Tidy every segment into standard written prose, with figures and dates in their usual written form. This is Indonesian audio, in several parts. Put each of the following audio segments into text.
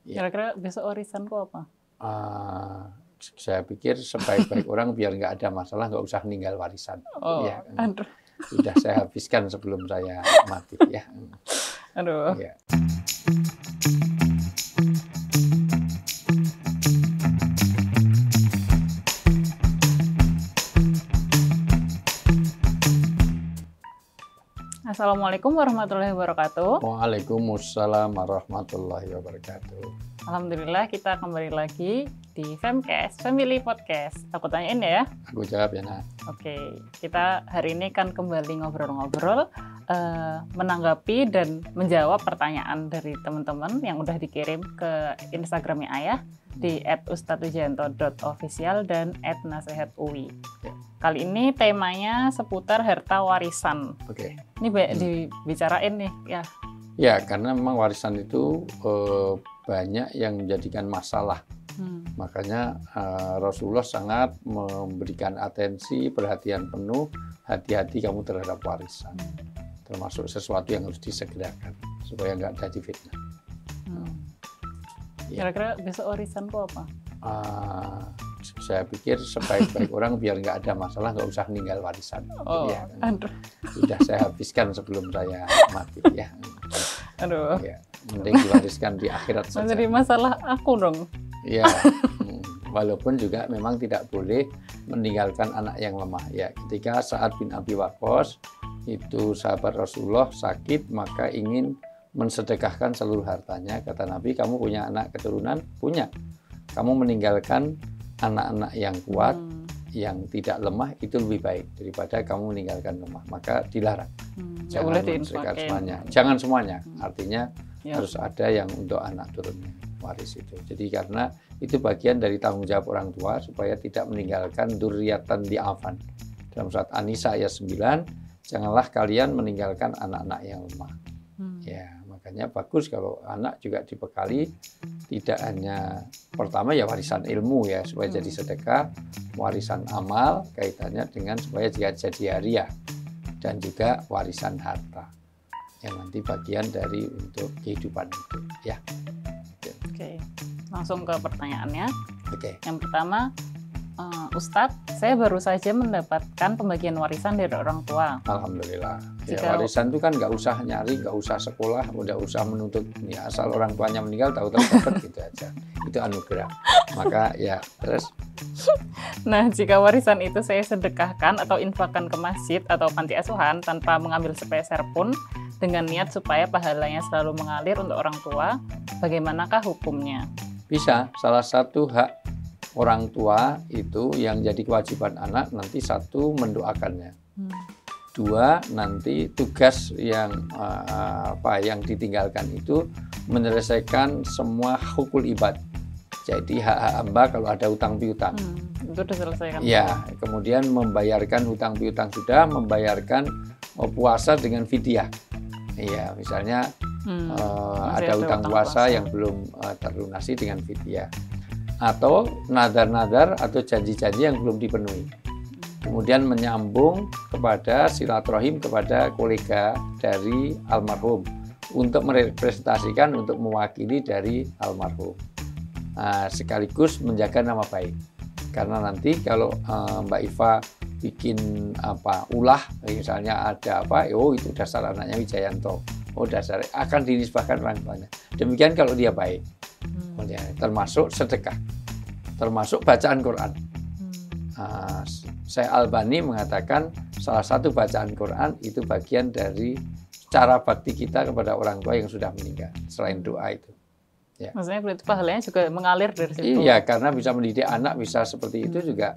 Ya. Kira-kira besok warisanku apa? Saya pikir sebaik-baik orang biar nggak ada masalah nggak usah ninggal warisan. Oh, Ya, aduh. sudah saya habiskan sebelum saya mati ya. Aduh. Ya. Assalamualaikum warahmatullahi wabarakatuh. Waalaikumsalam warahmatullahi wabarakatuh. Alhamdulillah kita kembali lagi di Femcast, Family Podcast. Aku tanyain ya. Aku jawab ya, Nak. Oke, kita hari ini kan kembali ngobrol-ngobrol, menanggapi dan menjawab pertanyaan dari teman-teman yang udah dikirim ke Instagramnya Ayah di @ustadzujanto.official dan @nasehatui. Ya. Kali ini temanya seputar harta warisan. Oke. Ini dibicarain nih ya. Ya, karena memang warisan itu banyak yang menjadikan masalah. Makanya Rasulullah sangat memberikan atensi, perhatian penuh, hati-hati kamu terhadap warisan. Termasuk sesuatu yang harus disegerakan supaya nggak jadi fitnah. Ya. Kira-kira besok warisanku apa? Saya pikir sebaik-baik orang biar nggak ada masalah nggak usah ninggal warisan. Oh, ya, aduh. Sudah saya habiskan sebelum saya mati ya. Aduh. Ya, mending diwariskan di akhirat saja. Jadi masalah aku dong. Ya, walaupun juga memang tidak boleh meninggalkan anak yang lemah. Ya, ketika Sa'ad bin Abi Waqqas itu sahabat Rasulullah sakit maka ingin mensedekahkan seluruh hartanya. Kata Nabi, kamu punya anak keturunan? Punya. Kamu meninggalkan anak-anak yang kuat, yang tidak lemah itu lebih baik daripada kamu meninggalkan lemah. Maka dilarang. Jangan mensedekahkan semuanya. Jangan semuanya. Artinya harus ada yang untuk anak turunnya, waris itu. Jadi karena itu bagian dari tanggung jawab orang tua supaya tidak meninggalkan dzurriyyatan di'afan. Dalam surat An-Nisa ayat 9, janganlah kalian meninggalkan anak-anak yang lemah. Ya, makanya bagus kalau anak juga dibekali tidak hanya pertama ya warisan ilmu ya supaya jadi sedekah, warisan amal kaitannya dengan supaya jadi hariah, dan juga warisan harta yang nanti bagian dari untuk kehidupan itu ya. Oke, langsung ke pertanyaannya. Oke. Yang pertama, Ustadz, saya baru saja mendapatkan pembagian warisan dari orang tua. Alhamdulillah. Ya, warisan itu kan nggak usah nyari, nggak usah sekolah, nggak usah menuntut. Ya, asal orang tuanya meninggal tahu-tahu dapat gitu aja. Itu anugerah. Maka ya terus. Nah, jika warisan itu saya sedekahkan atau infakkan ke masjid atau panti asuhan tanpa mengambil sepeser pun dengan niat supaya pahalanya selalu mengalir untuk orang tua, bagaimanakah hukumnya? Bisa. Salah satu hak orang tua itu yang jadi kewajiban anak nanti satu mendoakannya, dua nanti tugas yang yang ditinggalkan itu menyelesaikan semua hukul ibad. Jadi hak-hak hamba kalau ada hutang piutang itu diselesaikan. Ya, kemudian membayarkan hutang piutang sudah, membayarkan puasa dengan fidyah. Iya, misalnya ada hutang puasa yang belum terlunasi dengan fidyah. Atau nadar-nadar atau janji-janji yang belum dipenuhi. Kemudian menyambung kepada silaturahim kepada kolega dari almarhum untuk merepresentasikan, untuk mewakili dari almarhum. Sekaligus menjaga nama baik. Karena nanti kalau Mbak Iva bikin ulah, misalnya ada itu dasar anaknya Wijayanto. Dasar akan dinisbahkan orang tuanya. Demikian kalau dia baik. Termasuk sedekah, termasuk bacaan Quran. Syekh Albani mengatakan salah satu bacaan Quran itu bagian dari cara bakti kita kepada orang tua yang sudah meninggal selain doa itu. Ya. Maksudnya berarti pahalanya juga mengalir dari situ. Iya, karena bisa mendidik anak bisa seperti itu juga.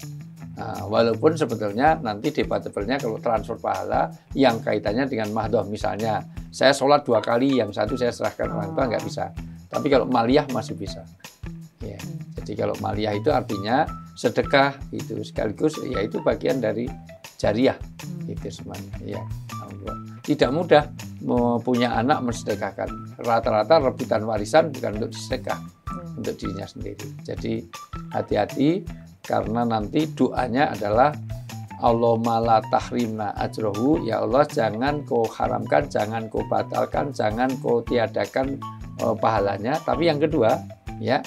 Walaupun sebetulnya nanti debatable-nya kalau transfer pahala yang kaitannya dengan mahdoh, misalnya saya sholat 2 kali, yang satu saya serahkan orang tua nggak bisa. Tapi kalau maliyah masih bisa. Ya. Jadi kalau maliyah itu artinya sedekah itu sekaligus ya itu bagian dari jariah itu semuanya. Ya. Tidak mudah punya anak mensedekahkan. Rata-rata rebutan warisan bukan untuk disedekah, untuk dirinya sendiri. Jadi hati-hati karena nanti doanya adalah Allahumma la tahrimna ajrohu, ya Allah jangan kau haramkan, jangan kau batalkan, jangan kau tiadakan pahalanya. Tapi yang kedua, ya,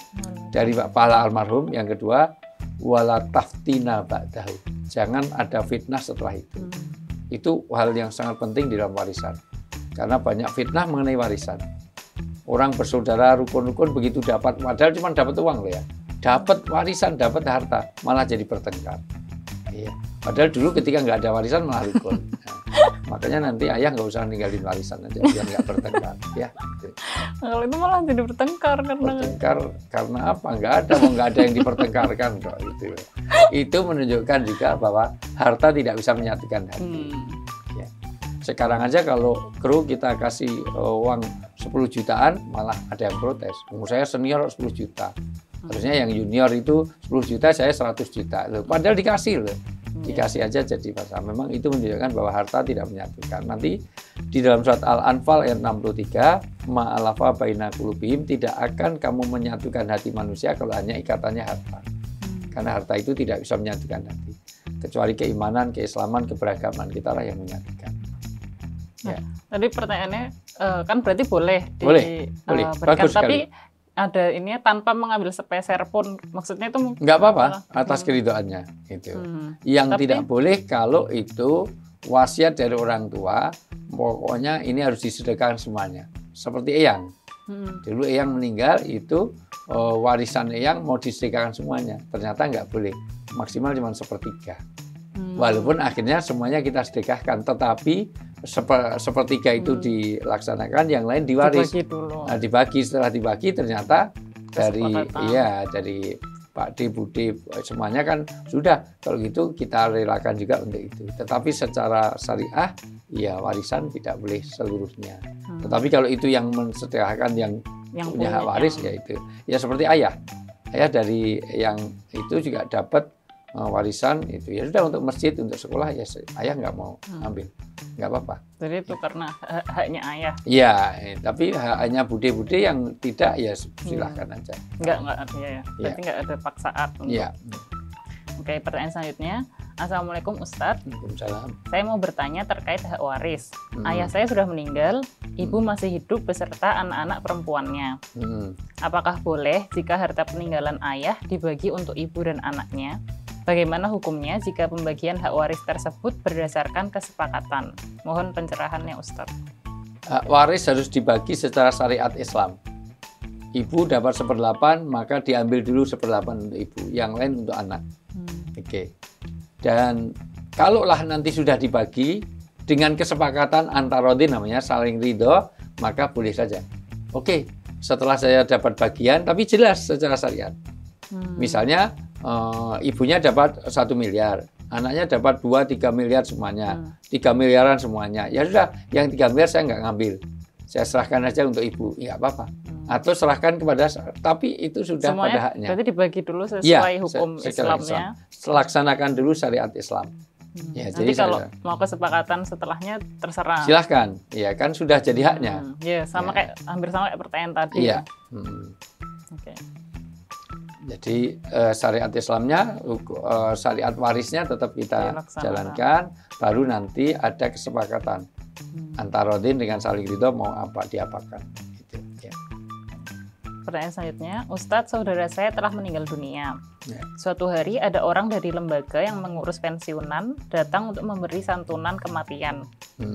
dari pahala almarhum. Yang kedua, wala taftina ba'dahu. Jangan ada fitnah setelah itu. Itu hal yang sangat penting di dalam warisan. Karena banyak fitnah mengenai warisan. Orang bersaudara rukun-rukun begitu dapat, padahal cuma dapat uang loh ya. Dapat warisan, dapat harta, malah jadi bertengkar. Iya. Padahal dulu ketika nggak ada warisan malah rukun. Nah, makanya nanti ayah nggak usah ninggalin warisan aja biar nggak bertengkar. Ya. Gitu. Kalau itu malah jadi bertengkar Karena apa? Nggak ada yang dipertengkarkan kok itu. Itu menunjukkan juga bahwa harta tidak bisa menyatukan hati. Ya. Sekarang aja kalau kru kita kasih uang 10 jutaan, malah ada yang protes. Saya senior 10 juta. Harusnya yang junior itu 10 juta, saya 100 juta. Loh, padahal dikasih loh. Dikasih aja jadi masalah. Memang itu menunjukkan bahwa harta tidak menyatukan. Nanti di dalam surat Al-Anfal ayat 63, ma'alafa baina qulubihim, tidak akan kamu menyatukan hati manusia kalau hanya ikatannya harta. Karena harta itu tidak bisa menyatukan hati. Kecuali keimanan, keislaman, keberagaman, kita lah yang menyatukan. Ya. Tadi pertanyaannya kan berarti boleh boleh. berikan, Bagus tapi sekali. ada ini tanpa mengambil sepeser pun, maksudnya itu nggak apa-apa atas keridoannya itu. Yang Tapi, tidak boleh kalau itu wasiat dari orang tua, pokoknya ini harus disedekahkan semuanya. Seperti Eyang. Dulu Eyang meninggal itu warisan Eyang mau disedekahkan semuanya. Ternyata nggak boleh, maksimal cuma sepertiga. Walaupun akhirnya semuanya kita sedekahkan, tetapi sepertiga itu dilaksanakan, yang lain diwaris. Dibagi dulu. Nah, setelah dibagi ternyata dari Pak D, Bu D, semuanya kan sudah. Kalau gitu kita relakan juga untuk itu. Tetapi secara syariah, ya warisan tidak boleh seluruhnya. Tetapi kalau itu yang mensedekahkan yang punya hak waris, ya itu. Ya seperti ayah. Ayah dari yang itu juga dapat warisan itu, ya sudah untuk masjid, untuk sekolah, ya ayah nggak mau ambil, nggak apa-apa. Jadi itu karena haknya ayah. Iya, tapi haknya bude-bude yang tidak, ya silahkan aja. Nggak ada ya. Berarti nggak ada paksaan. Iya. Oke, pertanyaan selanjutnya. Assalamualaikum Ustadz. Waalaikumsalam. Saya mau bertanya terkait hak waris. Ayah saya sudah meninggal, ibu masih hidup beserta anak-anak perempuannya. Apakah boleh jika harta peninggalan ayah dibagi untuk ibu dan anaknya? Bagaimana hukumnya jika pembagian hak waris tersebut berdasarkan kesepakatan? Mohon pencerahannya Ustadz. Hak waris harus dibagi secara syariat Islam. Ibu dapat 1/8, maka diambil dulu 1/8 untuk ibu, yang lain untuk anak. Oke. Dan kalaulah nanti sudah dibagi dengan kesepakatan antarodin, namanya saling ridho, maka boleh saja. Oke, setelah saya dapat bagian, tapi jelas secara syariat. Misalnya ibunya dapat 1 miliar, anaknya dapat 2-3 miliar semuanya, 3 miliaran semuanya. Ya sudah, yang 3 miliar saya nggak ngambil, saya serahkan aja untuk ibu, ya apa-apa. Atau serahkan kepada, tapi itu sudah semuanya pada haknya. Berarti dibagi dulu sesuai hukum Islamnya. Laksanakan dulu syariat Islam. Ya, nanti jadi kalau mau kesepakatan setelahnya terserah. Silahkan, ya kan sudah jadi haknya. Ya, sama kayak hampir sama kayak pertanyaan tadi. Iya. Oke. Jadi syariat Islamnya, syariat warisnya tetap kita jalankan, baru nanti ada kesepakatan antara rodin dengan saling ridho mau apa diapakan. Gitu, ya. Pertanyaan selanjutnya, Ustadz, saudara saya telah meninggal dunia. Suatu hari ada orang dari lembaga yang mengurus pensiunan datang untuk memberi santunan kematian.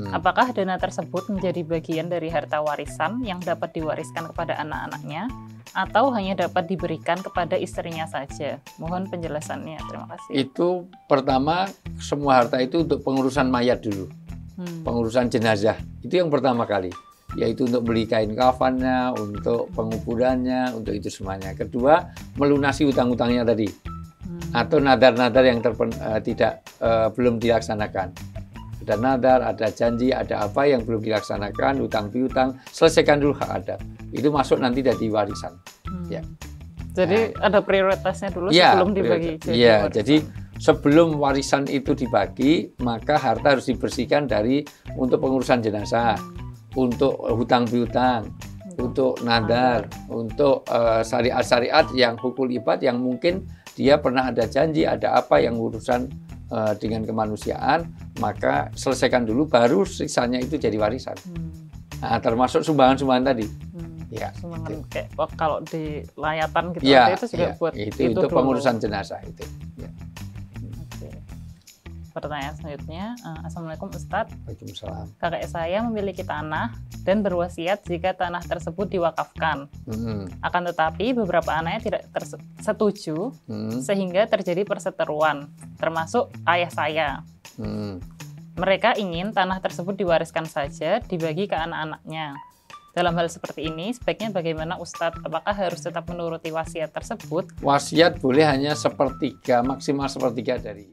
Apakah dana tersebut menjadi bagian dari harta warisan yang dapat diwariskan kepada anak-anaknya, atau hanya dapat diberikan kepada istrinya saja? Mohon penjelasannya, terima kasih. Itu pertama, semua harta itu untuk pengurusan mayat dulu, pengurusan jenazah. Itu yang pertama kali, yaitu untuk beli kain kafannya, untuk penguburannya, untuk itu semuanya. Kedua, melunasi hutang-hutangnya tadi, atau nadar-nadar yang belum dilaksanakan. Ada nadar, ada janji, ada apa yang belum dilaksanakan, hutang piutang, selesaikan dulu hak adat. Itu masuk nanti dari warisan. Ya. Jadi ada prioritasnya dulu sebelum dibagi. Iya, jadi sebelum warisan itu dibagi, maka harta harus dibersihkan untuk pengurusan jenazah, untuk hutang piutang, untuk nadar, untuk syariat-syariat yang hukul ibad yang mungkin dia pernah ada janji, ada apa yang urusan dengan kemanusiaan, maka selesaikan dulu, baru sisanya itu jadi warisan. Nah, termasuk sumbangan-sumbangan tadi. Ya, Sumbangan kayak kalau di layatan gitu ya, itu juga buat itu dulu. pengurusan jenazah itu. Ya. Oke. Pertanyaan selanjutnya, Assalamualaikum Ustadz. Waalaikumsalam. Kakek saya memiliki tanah dan berwasiat jika tanah tersebut diwakafkan. Akan tetapi beberapa anaknya tidak setuju sehingga terjadi perseteruan, termasuk ayah saya. Mereka ingin tanah tersebut diwariskan saja, dibagi ke anak-anaknya. Dalam hal seperti ini, sebaiknya bagaimana Ustadz? Apakah harus tetap menuruti wasiat tersebut? Wasiat boleh hanya sepertiga, maksimal sepertiga dari